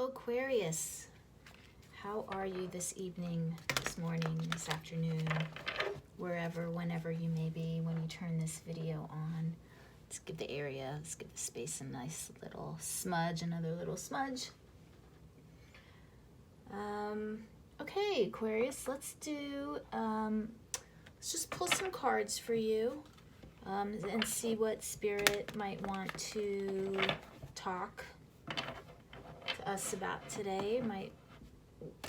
Aquarius. How are you this evening, this morning, this afternoon, wherever, whenever you may be when you turn this video on? Let's give the area, let's give the space a nice little smudge, another little smudge. Okay, Aquarius, let's just pull some cards for you and see what Spirit might want to talk to us about today,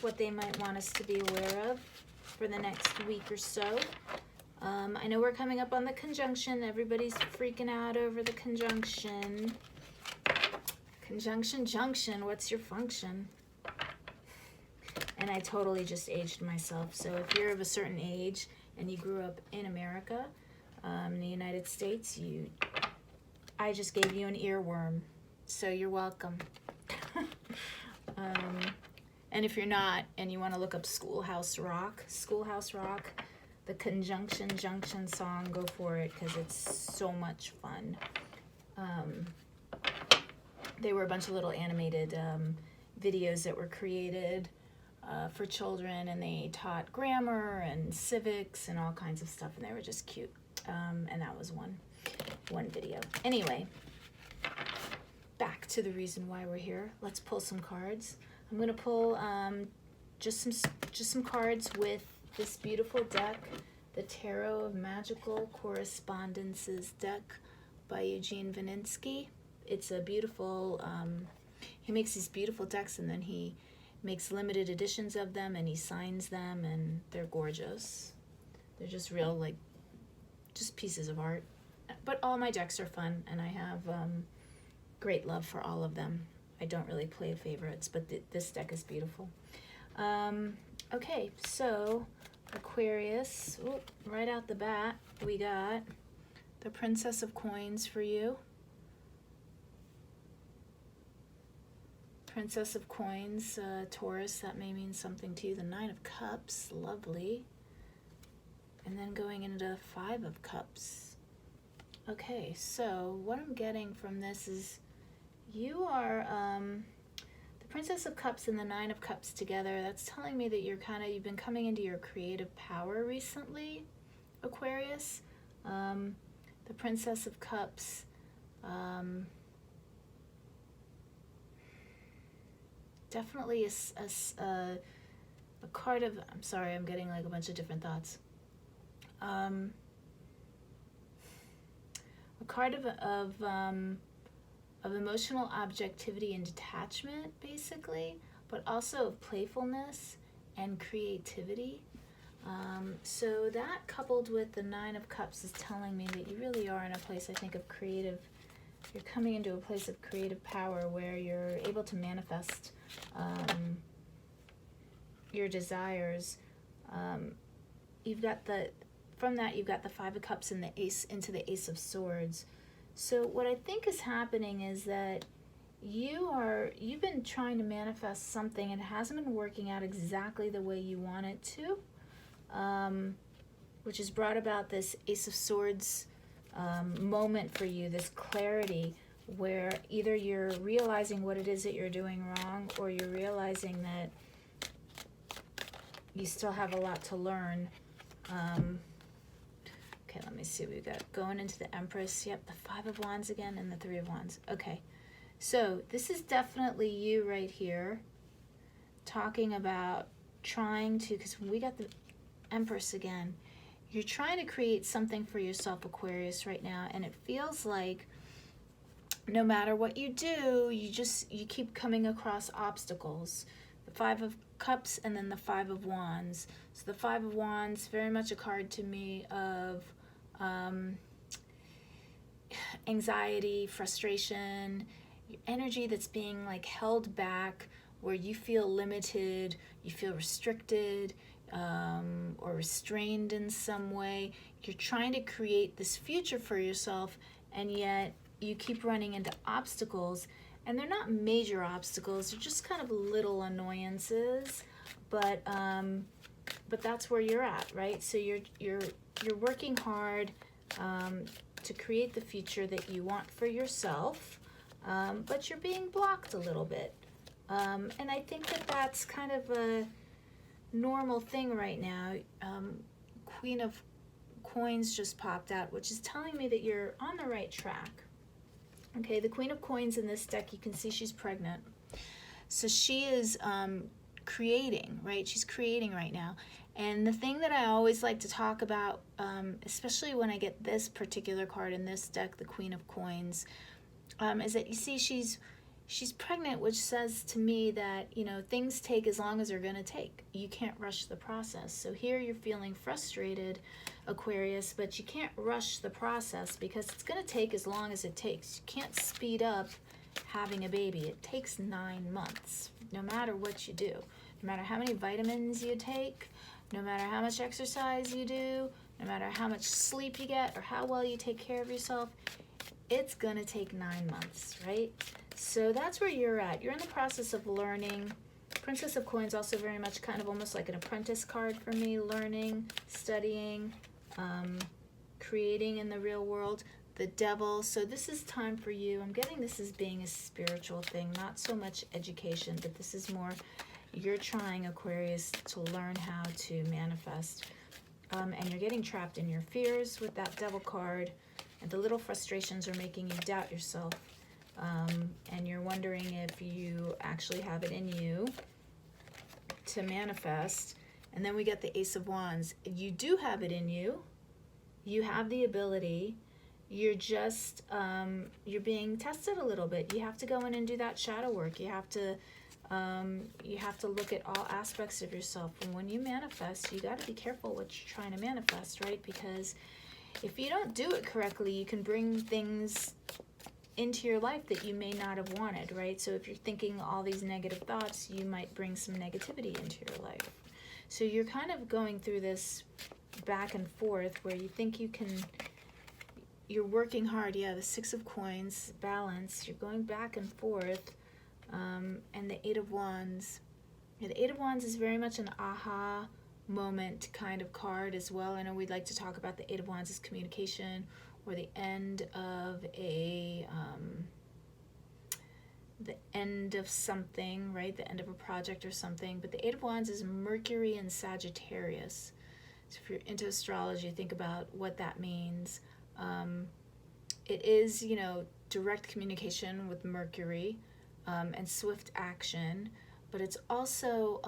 what they might want us to be aware of for the next week or so. I know we're coming up on the conjunction. Everybody's freaking out over the conjunction. Conjunction junction, what's your function? And I totally just aged myself. So if you're of a certain age and you grew up in America, in the United States, I just gave you an earworm. So you're welcome. And if you're not, and you want to look up Schoolhouse Rock, the Conjunction Junction song, go for it, because it's so much fun. They were a bunch of little animated videos that were created for children, and they taught grammar and civics and all kinds of stuff, and they were just cute. And that was one video. Anyway, back to the reason why we're here. Let's pull some cards. I'm gonna pull just some cards with this beautiful deck, the Tarot of Magical Correspondences deck by Eugene Vininsky. It's a beautiful, he makes these beautiful decks, and then he makes limited editions of them, and he signs them, and they're gorgeous. They're just real, like, just pieces of art. But all my decks are fun, and I have great love for all of them. I don't really play favorites, but this deck is beautiful. Okay, so Aquarius, right out the bat, we got the Princess of Coins for you. Princess of Coins, Taurus, that may mean something to you. The Nine of Cups, lovely. And then going into Five of Cups. Okay, so what I'm getting from this is you are the Princess of Cups and the Nine of Cups together. That's telling me that you've been coming into your creative power recently, Aquarius. The Princess of Cups, definitely a card of, I'm sorry, I'm getting like a bunch of different thoughts. A card of emotional objectivity and detachment, basically, but also of playfulness and creativity. So that, coupled with the Nine of Cups, is telling me that you really are in a place, I think, of creative, you're coming into a place of creative power where you're able to manifest your desires. From that, you've got the Five of Cups and the Ace into the Ace of Swords. So what I think is happening is that you've been trying to manifest something and it hasn't been working out exactly the way you want it to, which has brought about this Ace of Swords moment for you, this clarity, where either you're realizing what it is that you're doing wrong, or you're realizing that you still have a lot to learn. Okay, let me see what we've got. Going into the Empress. Yep, the Five of Wands again and the Three of Wands. Okay, so this is definitely you right here talking about trying to, because when we got the Empress again, you're trying to create something for yourself, Aquarius, right now, and it feels like no matter what you do, you keep coming across obstacles. The Five of Cups and then the Five of Wands. So the Five of Wands, very much a card to me of anxiety, frustration, energy that's being like held back, where you feel limited, you feel restricted, or restrained in some way. You're trying to create this future for yourself, and yet you keep running into obstacles, and they're not major obstacles, they're just kind of little annoyances, but that's where you're at, right? So you're working hard to create the future that you want for yourself, but you're being blocked a little bit And I think that that's kind of a normal thing right now. Queen of Coins just popped out, which is telling me that you're on the right track. Okay, the Queen of Coins in this deck, you can see she's pregnant. So she is creating, right? She's creating right now. And the thing that I always like to talk about, especially when I get this particular card in this deck, the Queen of Coins, is that you see she's pregnant, which says to me that, you know, things take as long as they're going to take. You can't rush the process. So here you're feeling frustrated, Aquarius, but you can't rush the process because it's going to take as long as it takes. You can't speed up having a baby. It takes 9 months, no matter what you do. No matter how many vitamins you take, no matter how much exercise you do, no matter how much sleep you get or how well you take care of yourself, it's going to take 9 months, right? So that's where you're at. You're in the process of learning. Princess of Coins also very much kind of almost like an apprentice card for me, learning, studying, creating in the real world. The Devil. So this is time for you. I'm getting this as being a spiritual thing, not so much education, but this is more you're trying, Aquarius, to learn how to manifest. And you're getting trapped in your fears with that Devil card. And the little frustrations are making you doubt yourself. And you're wondering if you actually have it in you to manifest. And then we get the Ace of Wands. You do have it in you. You have the ability. You're just, you're being tested a little bit. You have to go in and do that shadow work. You have to look at all aspects of yourself. And when you manifest, you got to be careful what you're trying to manifest, right? Because if you don't do it correctly, you can bring things into your life that you may not have wanted, right? So if you're thinking all these negative thoughts, you might bring some negativity into your life. So you're kind of going through this back and forth where you think you can, you're working hard. Yeah, the Six of Coins, balance. You're going back and forth. And the Eight of Wands. Yeah, the Eight of Wands is very much an aha moment kind of card as well. I know we'd like to talk about the Eight of Wands as communication or the end of the end of something, right? The end of a project or something. But the Eight of Wands is Mercury and Sagittarius. So if you're into astrology, think about what that means. It is, you know, direct communication with Mercury and swift action, but it's also,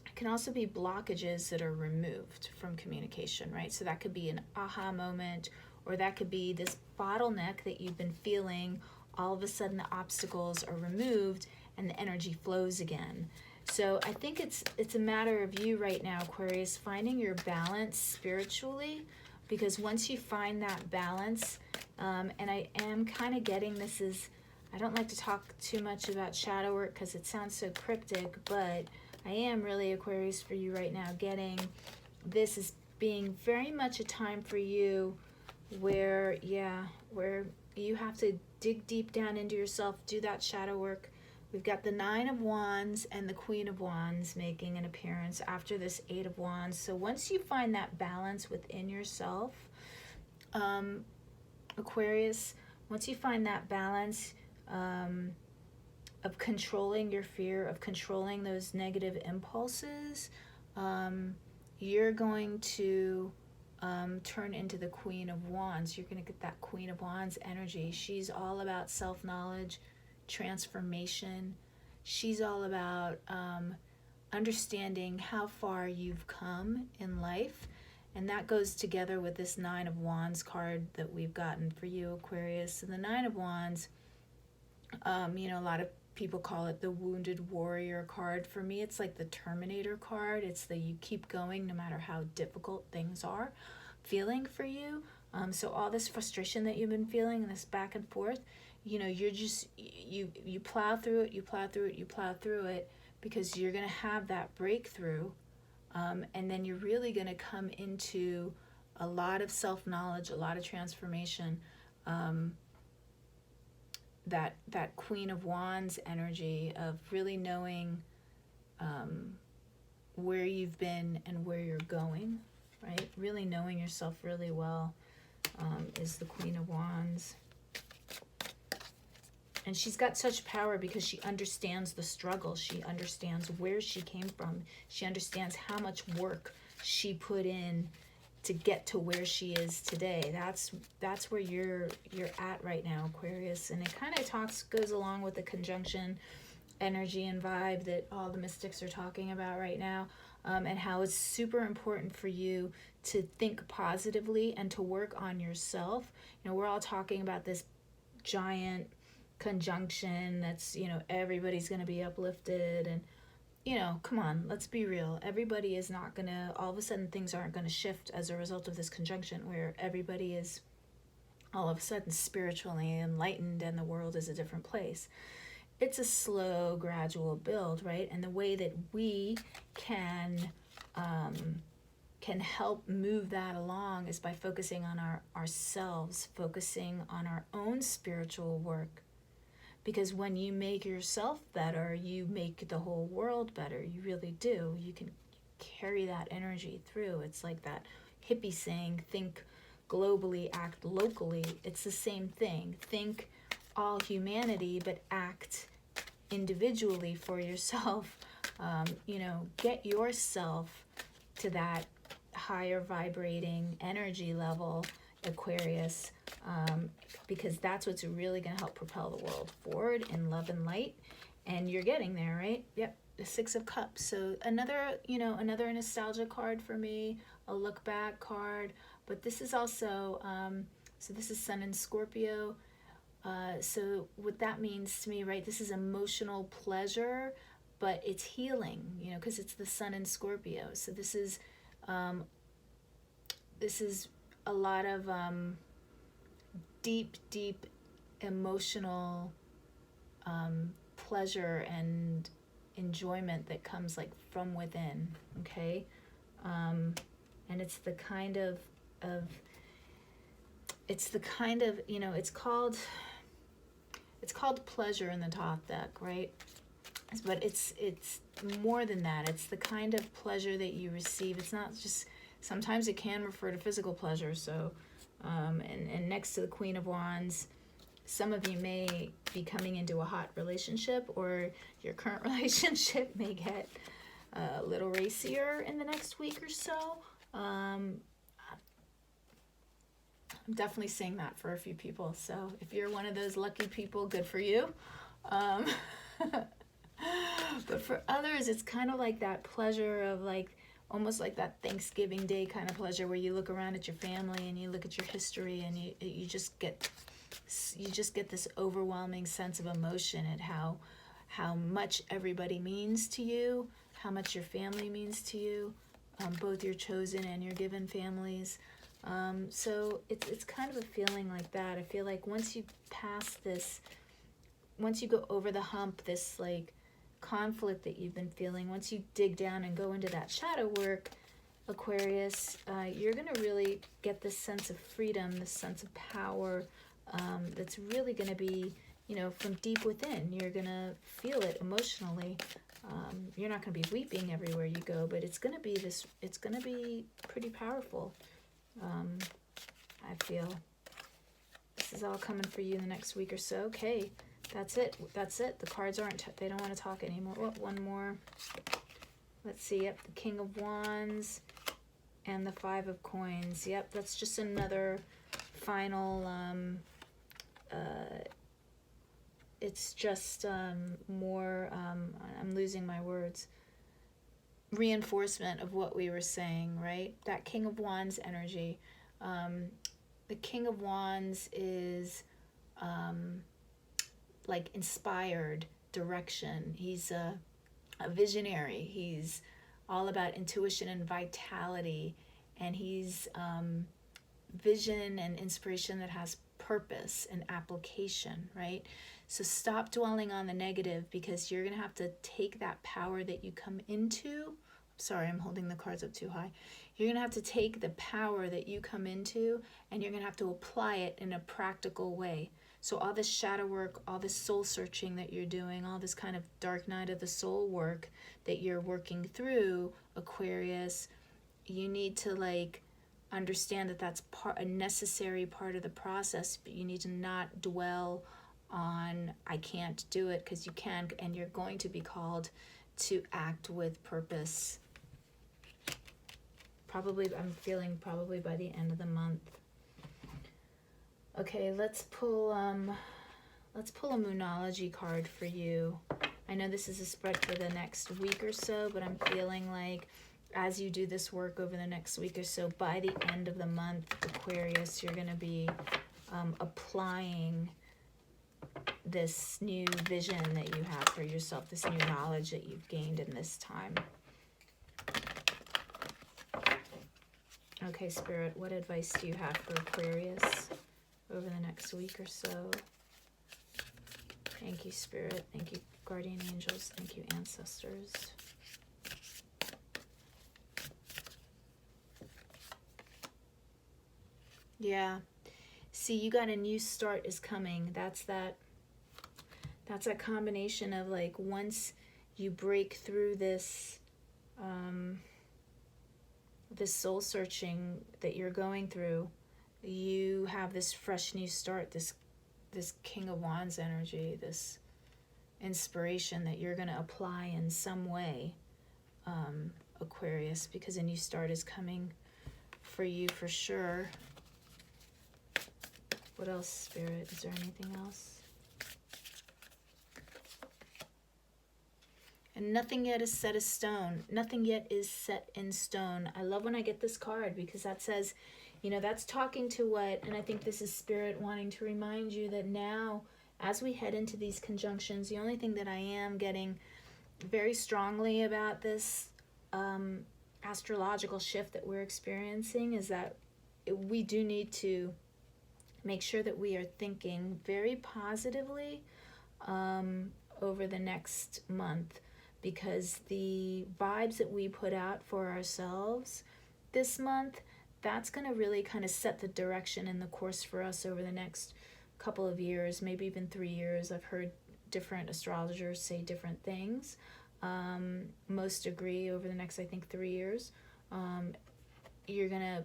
it can also be blockages that are removed from communication, right? So that could be an aha moment, or that could be this bottleneck that you've been feeling. All of a sudden the obstacles are removed and the energy flows again. So I think it's a matter of you right now, Aquarius, finding your balance spiritually, because once you find that balance, and I am kind of getting this is, I don't like to talk too much about shadow work because it sounds so cryptic, but I am really, Aquarius, for you right now, getting this as being very much a time for you where, yeah, where you have to dig deep down into yourself, do that shadow work. We've got the Nine of Wands and the Queen of Wands making an appearance after this Eight of Wands. So once you find that balance within yourself, Aquarius, once you find that balance of controlling your fear, of controlling those negative impulses, you're going to turn into the Queen of Wands. You're going to get that Queen of Wands energy. She's all about self-knowledge, transformation. She's all about understanding how far you've come in life. And that goes together with this Nine of Wands card that we've gotten for you, Aquarius. So the Nine of Wands, you know, a lot of people call it the Wounded Warrior card. For me, it's like the Terminator card. It's the you keep going no matter how difficult things are feeling for you. So all this frustration that you've been feeling and this back and forth, you know, you're just, you plow through it, you plow through it, you plow through it, because you're going to have that breakthrough. And then you're really going to come into a lot of self-knowledge, a lot of transformation. That Queen of Wands energy of really knowing where you've been and where you're going, right? Really knowing yourself really well is the Queen of Wands. And she's got such power because she understands the struggle. She understands where she came from. She understands how much work she put in to get to where she is today. That's where you're at right now, Aquarius. And it kind of goes along with the conjunction energy and vibe that all the mystics are talking about right now, and how it's super important for you to think positively and to work on yourself. You know, we're all talking about this giant conjunction that's, you know, everybody's going to be uplifted, and you know, come on, let's be real. Everybody is not going to, all of a sudden things aren't going to shift as a result of this conjunction where everybody is all of a sudden spiritually enlightened and the world is a different place. It's a slow, gradual build, right? And the way that we can help move that along is by focusing on ourselves, focusing on our own spiritual work. Because when you make yourself better, you make the whole world better. You really do. You can carry that energy through. It's like that hippie saying, think globally, act locally. It's the same thing. Think all humanity, but act individually for yourself. You know, get yourself to that higher vibrating energy level, Aquarius, because that's what's really going to help propel the world forward in love and light. And you're getting there, right? Yep, the Six of Cups. So another nostalgia card for me, a look back card. But this is also, so this is Sun in Scorpio. So what that means to me, right, this is emotional pleasure, but it's healing, you know, because it's the Sun in Scorpio. So this is a lot of deep emotional pleasure and enjoyment that comes like from within, okay? And it's the kind of you know, it's called pleasure in the top deck, right? But it's more than that. It's the kind of pleasure that you receive. It's not just, sometimes it can refer to physical pleasure. So and next to the Queen of Wands, some of you may be coming into a hot relationship, or your current relationship may get a little racier in the next week or so. I'm definitely seeing that for a few people. So if you're one of those lucky people, good for you. But for others, it's kind of like that pleasure of like, almost like that Thanksgiving Day kind of pleasure where you look around at your family and you look at your history and you just get this overwhelming sense of emotion at how much everybody means to you, how much your family means to you, both your chosen and your given families. So it's kind of a feeling like that. I feel like once you pass this, once you go over the hump, this like conflict that you've been feeling, once you dig down and go into that shadow work, Aquarius, you're going to really get this sense of freedom, this sense of power, that's really going to be, you know, from deep within. You're going to feel it emotionally. You're not going to be weeping everywhere you go, but it's going to be it's going to be pretty powerful. I feel this is all coming for you in the next week or so. Okay, that's it. The cards they don't want to talk anymore. Oh, one more. Let's see. Yep, the King of Wands and the Five of Coins. Yep, that's just another final, it's just more, I'm losing my words, reinforcement of what we were saying, right? That King of Wands energy. The King of Wands is like inspired direction. He's a visionary. He's all about intuition and vitality, and he's vision and inspiration that has purpose and application, right? So stop dwelling on the negative, because you're going to have to take that power that you come into. Sorry, I'm holding the cards up too high. You're going to have to take the power that you come into, and you're going to have to apply it in a practical way. So all this shadow work, all this soul searching that you're doing, all this kind of dark night of the soul work that you're working through, Aquarius, you need to like understand that that's a necessary part of the process, but you need to not dwell on I can't do it, because you can, and you're going to be called to act with purpose. Probably, I'm feeling probably by the end of the month. Okay, let's pull a Moonology card for you. I know this is a spread for the next week or so, but I'm feeling like as you do this work over the next week or so, by the end of the month, Aquarius, you're going to be applying this new vision that you have for yourself, this new knowledge that you've gained in this time. Okay, Spirit, what advice do you have for Aquarius over the next week or so? Thank you, Spirit. Thank you, Guardian Angels. Thank you, Ancestors. Yeah. See, you got a new start is coming. That's that combination of like once you break through this this soul searching that you're going through, you have this fresh new start, this King of Wands energy, this inspiration that you're going to apply in some way, Aquarius, because a new start is coming for you for sure. What else, Spirit? Is there anything else? And nothing yet is set in stone. Nothing yet is set in stone. I love when I get this card, because that says, you know, that's talking to what, and I think this is Spirit wanting to remind you that now, as we head into these conjunctions, the only thing that I am getting very strongly about this astrological shift that we're experiencing is that we do need to make sure that we are thinking very positively over the next month, because the vibes that we put out for ourselves this month, that's going to really kind of set the direction and the course for us over the next couple of years, maybe even 3 years. I've heard different astrologers say different things. Most agree over the next, I think, 3 years. You're going to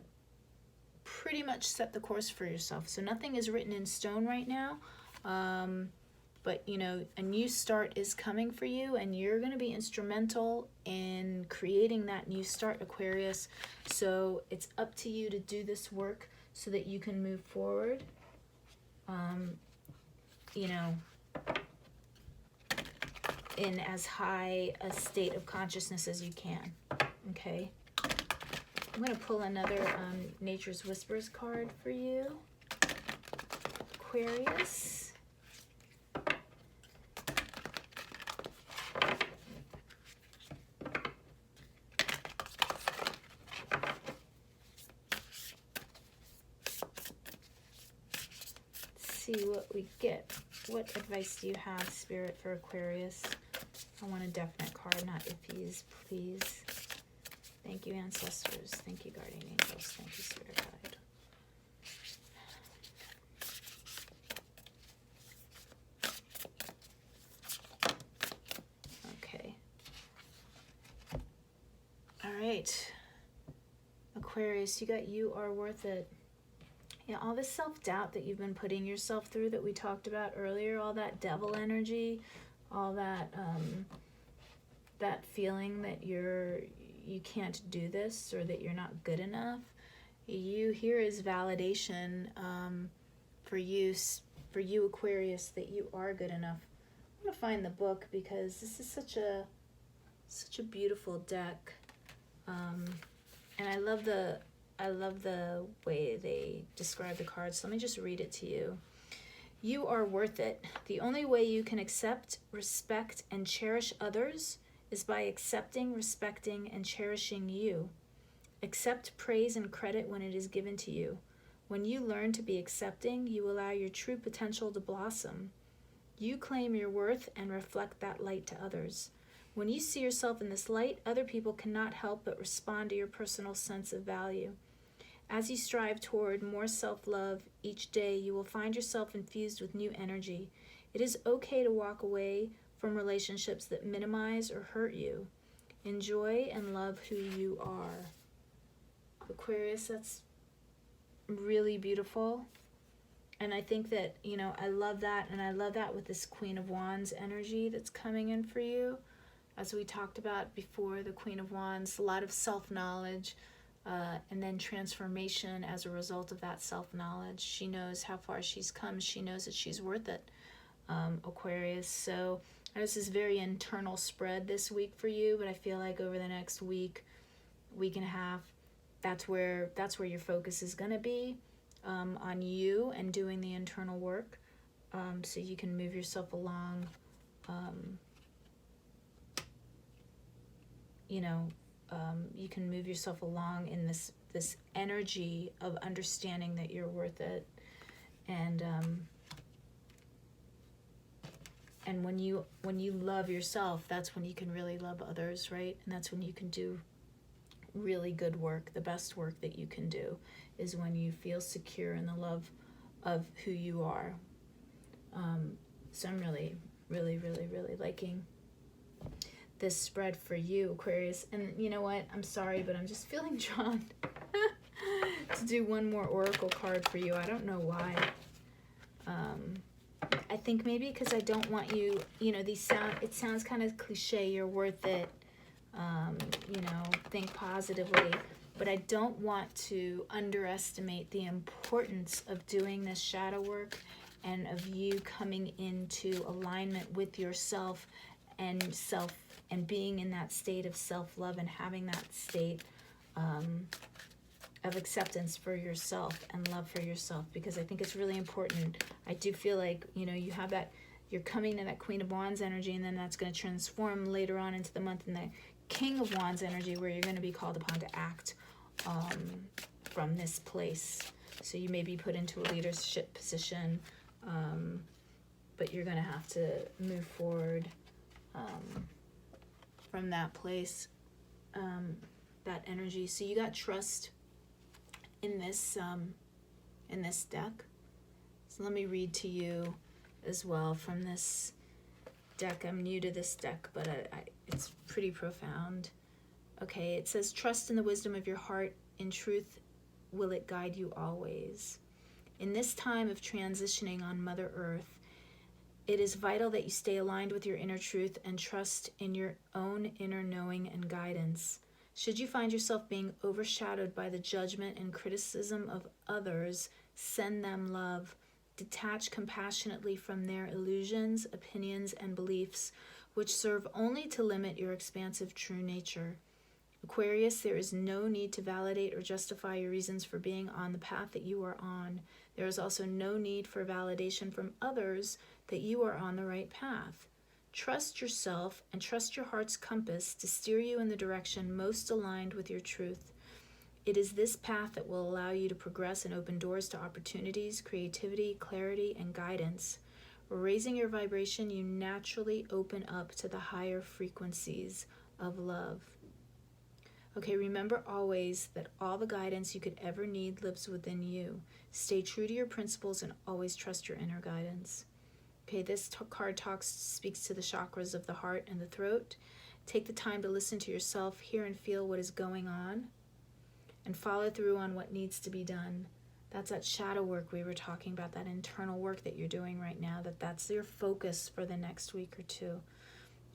pretty much set the course for yourself. So nothing is written in stone right now. But, you know, a new start is coming for you, and you're going to be instrumental in creating that new start, Aquarius. So it's up to you to do this work so that you can move forward, you know, in as high a state of consciousness as you can, okay? I'm going to pull another Nature's Whispers card for you, Aquarius. See what we get. What advice do you have, Spirit, for Aquarius? I want a definite card, not iffies, please. Thank you, Ancestors. Thank you, Guardian Angels. Thank you, Spirit Guide. Okay. All right. Aquarius, you are worth it. Yeah, all this self-doubt that you've been putting yourself through that we talked about earlier, all that devil energy, all that that feeling that you can't do this or that you're not good enough, here is validation for you Aquarius, that you are good enough. I'm gonna find the book because this is such a beautiful deck, and I love the way they describe the cards. So let me just read it to you. You are worth it. The only way you can accept, respect, and cherish others is by accepting, respecting, and cherishing you. Accept praise and credit when it is given to you. When you learn to be accepting, you allow your true potential to blossom. You claim your worth and reflect that light to others. When you see yourself in this light, other people cannot help but respond to your personal sense of value. As you strive toward more self-love each day, you will find yourself infused with new energy. It is okay to walk away from relationships that minimize or hurt you. Enjoy and love who you are. Aquarius, that's really beautiful. And I think that, you know, I love that. And I love that with this Queen of Wands energy that's coming in for you. As we talked about before, the Queen of Wands, a lot of self-knowledge, and then transformation as a result of that self-knowledge. She knows how far she's come. She knows that she's worth it, Aquarius. So this is very internal spread this week for you, but I feel like over the next week, week and a half, that's where your focus is going to be, on you and doing the internal work, so you can move yourself along, you know, you can move yourself along in this energy of understanding that you're worth it. And when you love yourself, that's when you can really love others, right? And that's when you can do really good work. The best work that you can do is when you feel secure in the love of who you are. So I'm really, really, really, really liking this spread for you, Aquarius. And you know what? I'm sorry, but I'm just feeling drawn to do one more oracle card for you. I don't know why. I think maybe because I don't want you, you know, it sounds kind of cliche, you're worth it, you know, think positively, but I don't want to underestimate the importance of doing this shadow work and of you coming into alignment with yourself and being in that state of self-love and having that state of acceptance for yourself and love for yourself, because I think it's really important. I do feel like, you know, you have that, you're coming to that Queen of Wands energy, and then that's going to transform later on into the month in the King of Wands energy, where you're going to be called upon to act from this place. So you may be put into a leadership position, but you're going to have to move forward from that place, that energy. So you got trust in this deck. So let me read to you as well from this deck. I'm new to this deck, but it's pretty profound. Okay, it says, trust in the wisdom of your heart. In truth, will it guide you always. In this time of transitioning on Mother Earth, it is vital that you stay aligned with your inner truth and trust in your own inner knowing and guidance. Should you find yourself being overshadowed by the judgment and criticism of others, send them love. Detach compassionately from their illusions, opinions, and beliefs, which serve only to limit your expansive true nature. Aquarius, there is no need to validate or justify your reasons for being on the path that you are on. There is also no need for validation from others that you are on the right path. Trust yourself and trust your heart's compass to steer you in the direction most aligned with your truth. It is this path that will allow you to progress and open doors to opportunities, creativity, clarity, and guidance. Raising your vibration, you naturally open up to the higher frequencies of love. Okay, remember always that all the guidance you could ever need lives within you. Stay true to your principles and always trust your inner guidance. Okay, this card speaks to the chakras of the heart and the throat. Take the time to listen to yourself, hear and feel what is going on, and follow through on what needs to be done. That's that shadow work we were talking about, that internal work that you're doing right now, that's your focus for the next week or two.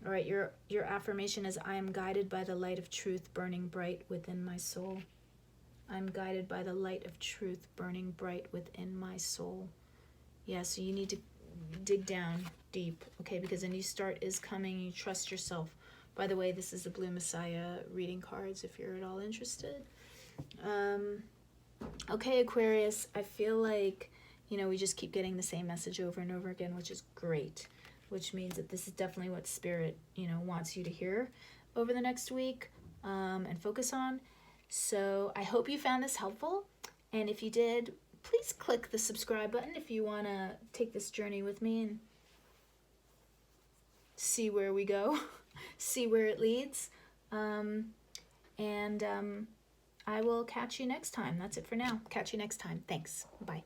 All right, your affirmation is, I am guided by the light of truth burning bright within my soul. I'm guided by the light of truth burning bright within my soul. Yeah, so you need to dig down deep, okay, because a new start is coming. You trust yourself. By the way, this is the Blue Messiah reading cards if you're at all interested. Okay, Aquarius, I feel like, you know, we just keep getting the same message over and over again, which is great, which means that this is definitely what Spirit, you know, wants you to hear over the next week, and focus on. So I hope you found this helpful, and if you did, please click the subscribe button if you want to take this journey with me and see where we go, see where it leads. I will catch you next time. That's it for now. Catch you next time. Thanks. Bye.